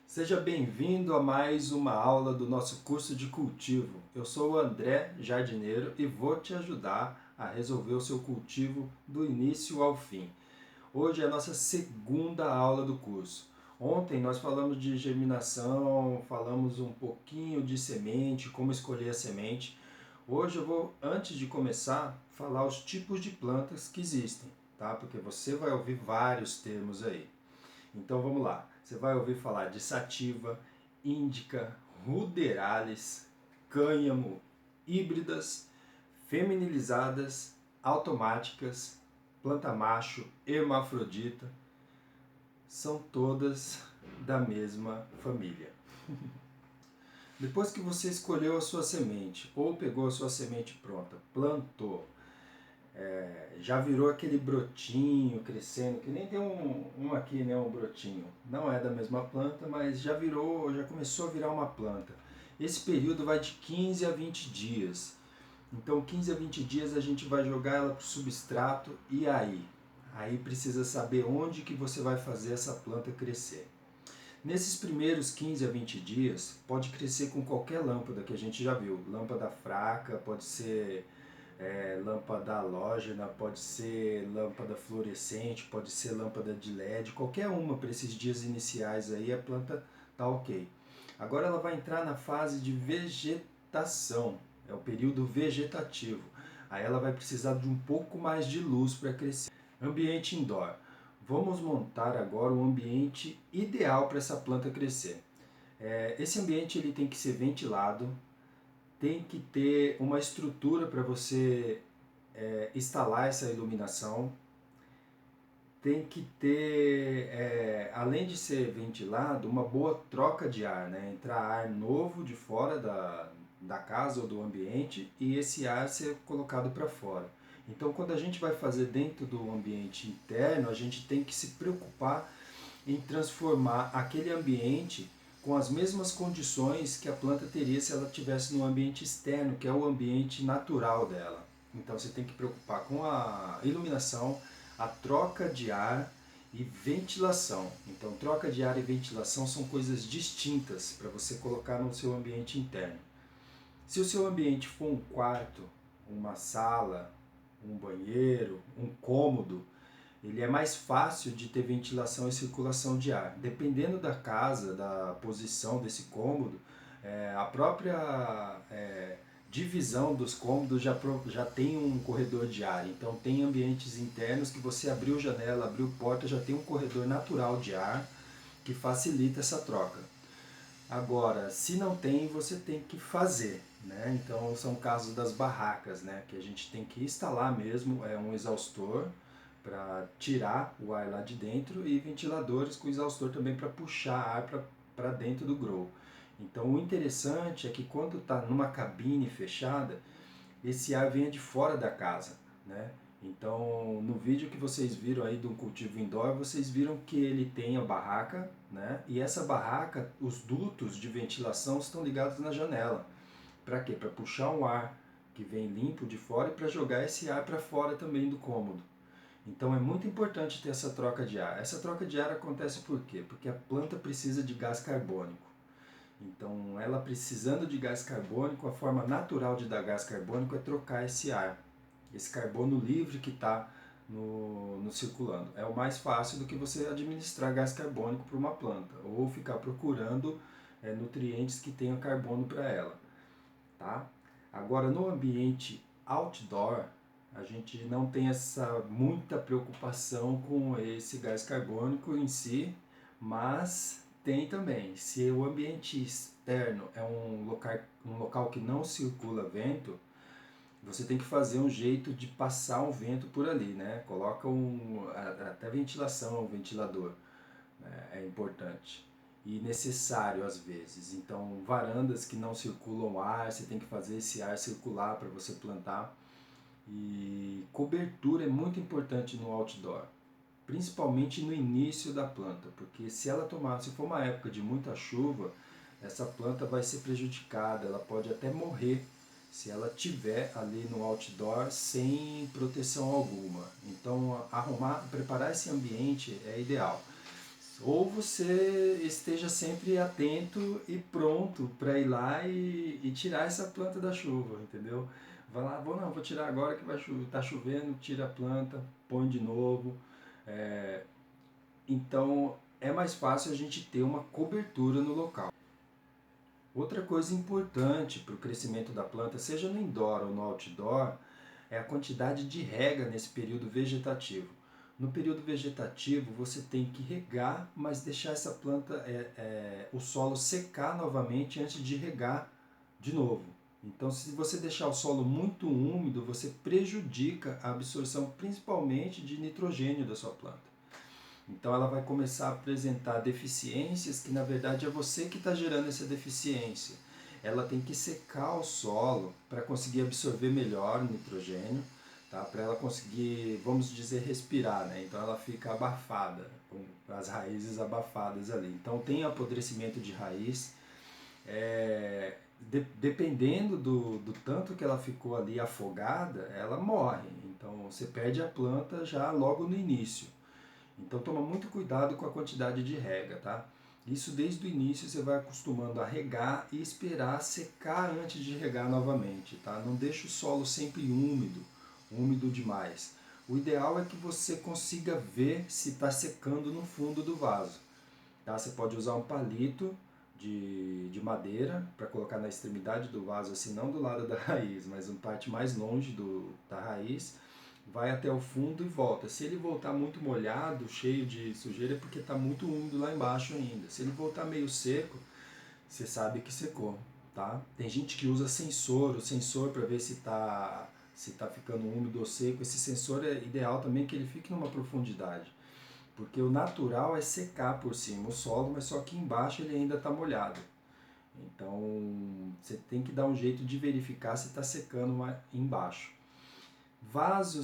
Seja bem-vindo a mais uma aula do nosso curso de cultivo. Eu sou o André Jardineiro e vou te ajudar a resolver o seu cultivo do início ao fim. Hoje é a nossa segunda aula do curso. Ontem nós falamos de germinação, falamos um pouquinho de semente, como escolher a semente. Hoje eu vou, antes de começar, falar os tipos de plantas que existem, tá? Porque você vai ouvir vários termos aí. Então vamos lá. Você vai ouvir falar de sativa, índica, ruderalis, cânhamo, híbridas, feminilizadas, automáticas, planta macho, hermafrodita. São todas da mesma família. Depois que você escolheu a sua semente ou pegou a sua semente pronta, plantou, já virou aquele brotinho crescendo, que nem tem um aqui, né, um brotinho. Não é da mesma planta, mas já virou, já começou a virar uma planta. Esse período vai de 15 a 20 dias. Então 15 a 20 dias a gente vai jogar ela para o substrato e aí? Aí precisa saber onde que você vai fazer essa planta crescer. Nesses primeiros 15 a 20 dias, pode crescer com qualquer lâmpada que a gente já viu. Lâmpada fraca, pode ser lâmpada halógena, pode ser lâmpada fluorescente, pode ser lâmpada de LED, qualquer uma para esses dias iniciais aí a planta tá ok. Agora ela vai entrar na fase de vegetação, é o período vegetativo. Aí ela vai precisar de um pouco mais de luz para crescer. Ambiente indoor. Vamos montar agora o ambiente ideal para essa planta crescer. Esse ambiente ele tem que ser ventilado, tem que ter uma estrutura para você instalar essa iluminação, tem que ter, além de ser ventilado, uma boa troca de ar, né? Entrar ar novo de fora da casa ou do ambiente e esse ar ser colocado para fora. Então, quando a gente vai fazer dentro do ambiente interno, a gente tem que se preocupar em transformar aquele ambiente com as mesmas condições que a planta teria se ela estivesse no ambiente externo, que é o ambiente natural dela. Então você tem que preocupar com a iluminação, a troca de ar e ventilação. Então troca de ar e ventilação são coisas distintas para você colocar no seu ambiente interno. Se o seu ambiente for um quarto, uma sala, um banheiro, um cômodo, ele é mais fácil de ter ventilação e circulação de ar. Dependendo da casa, da posição desse cômodo, a própria divisão dos cômodos já tem um corredor de ar. Então tem ambientes internos que você abriu janela, abriu porta, já tem um corredor natural de ar que facilita essa troca. Agora, se não tem, você tem que fazer, né? Então são casos das barracas, né? Que a gente tem que instalar mesmo um exaustor para tirar o ar lá de dentro e ventiladores com exaustor também para puxar ar para dentro do grow. Então o interessante é que quando está numa cabine fechada, esse ar venha de fora da casa, né? Então, no vídeo que vocês viram aí do cultivo indoor, vocês viram que ele tem a barraca, né? E essa barraca, os dutos de ventilação estão ligados na janela. Para quê? Para puxar um ar que vem limpo de fora e para jogar esse ar para fora também do cômodo. Então é muito importante ter essa troca de ar. Essa troca de ar acontece por quê? Porque a planta precisa de gás carbônico. Então, ela precisando de gás carbônico, a forma natural de dar gás carbônico é trocar esse ar, esse carbono livre que está no circulando. É o mais fácil do que você administrar gás carbônico para uma planta, ou ficar procurando nutrientes que tenham carbono para ela. Tá? Agora, no ambiente outdoor, a gente não tem essa muita preocupação com esse gás carbônico em si, mas tem também. Se o ambiente externo é um local que não circula vento, você tem que fazer um jeito de passar um vento por ali, né? Coloca até ventilação, um ventilador, né? É importante e necessário às vezes. Então, varandas que não circulam ar, você tem que fazer esse ar circular para você plantar. E cobertura é muito importante no outdoor, principalmente no início da planta, porque se for uma época de muita chuva, essa planta vai ser prejudicada, ela pode até morrer se ela tiver ali no outdoor sem proteção alguma. Então, preparar esse ambiente é ideal. Ou você esteja sempre atento e pronto para ir lá e tirar essa planta da chuva, entendeu? Vai lá, vou tirar agora que tá chovendo, tira a planta, põe de novo. É, então é mais fácil a gente ter uma cobertura no local. Outra coisa importante para o crescimento da planta, seja no indoor ou no outdoor, é a quantidade de rega nesse período vegetativo. No período vegetativo você tem que regar, mas deixar essa planta, o solo secar novamente antes de regar de novo. Então, se você deixar o solo muito úmido, você prejudica a absorção principalmente de nitrogênio da sua planta. Então ela vai começar a apresentar deficiências que na verdade é você que está gerando essa deficiência. Ela tem que secar o solo para conseguir absorver melhor o nitrogênio, tá? Para ela conseguir, vamos dizer, respirar, né? Então ela fica abafada, com as raízes abafadas ali. Então tem apodrecimento de raiz, dependendo do tanto que ela ficou ali afogada, ela morre. Então você perde a planta já logo no início. Então toma muito cuidado com a quantidade de rega, tá? Isso desde o início você vai acostumando a regar e esperar secar antes de regar novamente, tá? Não deixa o solo sempre úmido, úmido demais. O ideal é que você consiga ver se está secando no fundo do vaso, tá? Você pode usar um palito de madeira para colocar na extremidade do vaso, assim, não do lado da raiz, mas uma parte mais longe da raiz, vai até o fundo e volta. Se ele voltar muito molhado, cheio de sujeira, é porque está muito úmido lá embaixo ainda. Se ele voltar meio seco, você sabe que secou, tá? Tem gente que usa sensor, o sensor para ver se tá ficando úmido ou seco. Esse sensor é ideal também que ele fique numa profundidade, porque o natural é secar por cima o solo, mas só que embaixo ele ainda está molhado. Então você tem que dar um jeito de verificar se está secando embaixo.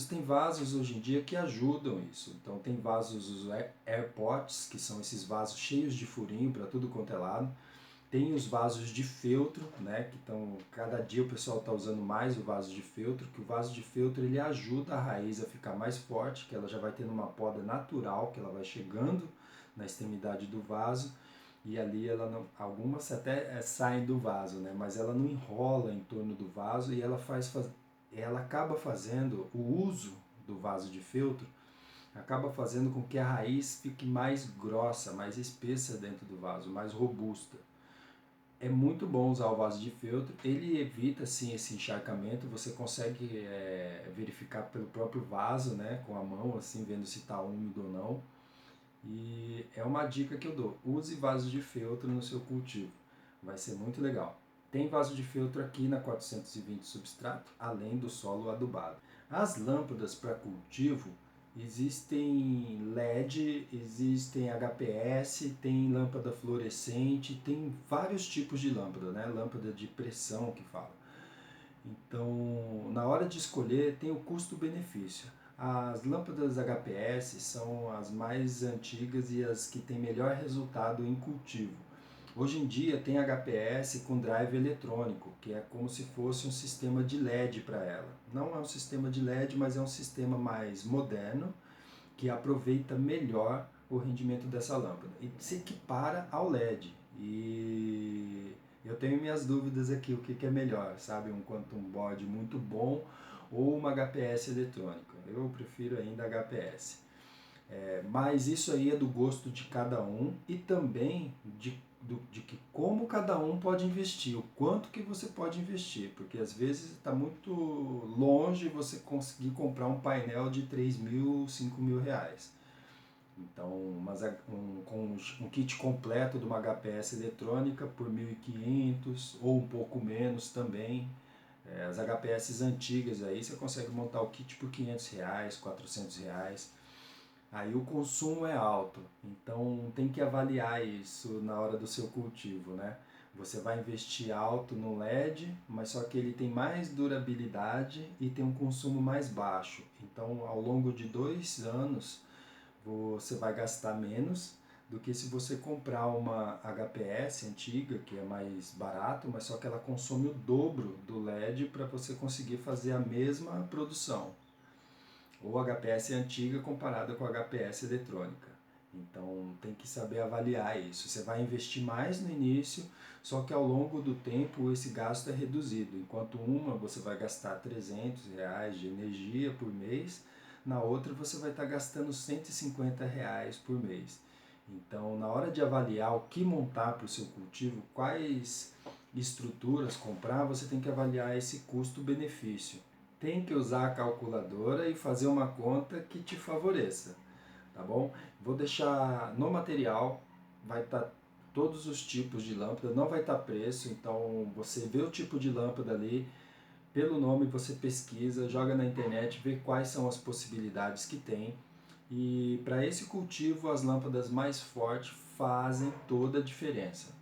Tem vasos hoje em dia que ajudam isso. Então tem vasos, os airpots, que são esses vasos cheios de furinho para tudo quanto é lado. Tem os vasos de feltro, né, que estão, cada dia o pessoal está usando mais o vaso de feltro, que o vaso de feltro ele ajuda a raiz a ficar mais forte, que ela já vai tendo uma poda natural, que ela vai chegando na extremidade do vaso, e ali ela não, algumas até saem do vaso, né, mas ela não enrola em torno do vaso e ela acaba fazendo o uso do vaso de feltro, acaba fazendo com que a raiz fique mais grossa, mais espessa dentro do vaso, mais robusta. É muito bom usar o vaso de feltro, ele evita sim esse encharcamento, você consegue verificar pelo próprio vaso, né, com a mão, assim, vendo se está úmido ou não. E é uma dica que eu dou, use vaso de feltro no seu cultivo, vai ser muito legal. Tem vaso de feltro aqui na 420 Substrato, além do solo adubado. As lâmpadas para cultivo, existem LED, existem HPS, tem lâmpada fluorescente, tem vários tipos de lâmpada, né? Lâmpada de pressão que fala. Então, na hora de escolher, tem o custo-benefício. As lâmpadas HPS são as mais antigas e as que têm melhor resultado em cultivo. Hoje em dia tem HPS com drive eletrônico, que é como se fosse um sistema de LED para ela. Não é um sistema de LED, mas é um sistema mais moderno, que aproveita melhor o rendimento dessa lâmpada e se equipara ao LED. E eu tenho minhas dúvidas aqui, o que é melhor, sabe? Um quantum board muito bom ou uma HPS eletrônica. Eu prefiro ainda HPS. Mas isso aí é do gosto de cada um e também de que como cada um pode investir, o quanto que você pode investir, porque às vezes está muito longe você conseguir comprar um painel de 3 mil, 5 mil reais. Então, com um kit completo de uma HPS eletrônica por 1.500 ou um pouco menos também. As HPS antigas aí você consegue montar o kit por 500 reais, 400 reais. Aí o consumo é alto, então tem que avaliar isso na hora do seu cultivo, né? Você vai investir alto no LED, mas só que ele tem mais durabilidade e tem um consumo mais baixo. Então, ao longo de 2 anos, você vai gastar menos do que se você comprar uma HPS antiga, que é mais barato, mas só que ela consome o dobro do LED para você conseguir fazer a mesma produção ou HPS antiga comparada com HPS eletrônica. Então tem que saber avaliar isso. Você vai investir mais no início, só que ao longo do tempo esse gasto é reduzido. Enquanto uma você vai gastar R$ 300 de energia por mês, na outra você vai estar gastando R$ 150 por mês. Então, na hora de avaliar o que montar para o seu cultivo, quais estruturas comprar, você tem que avaliar esse custo-benefício. Tem que usar a calculadora e fazer uma conta que te favoreça, tá bom? Vou deixar no material, vai estar todos os tipos de lâmpada, não vai estar preço, então você vê o tipo de lâmpada ali, pelo nome você pesquisa, joga na internet, vê quais são as possibilidades que tem. E para esse cultivo, as lâmpadas mais fortes fazem toda a diferença.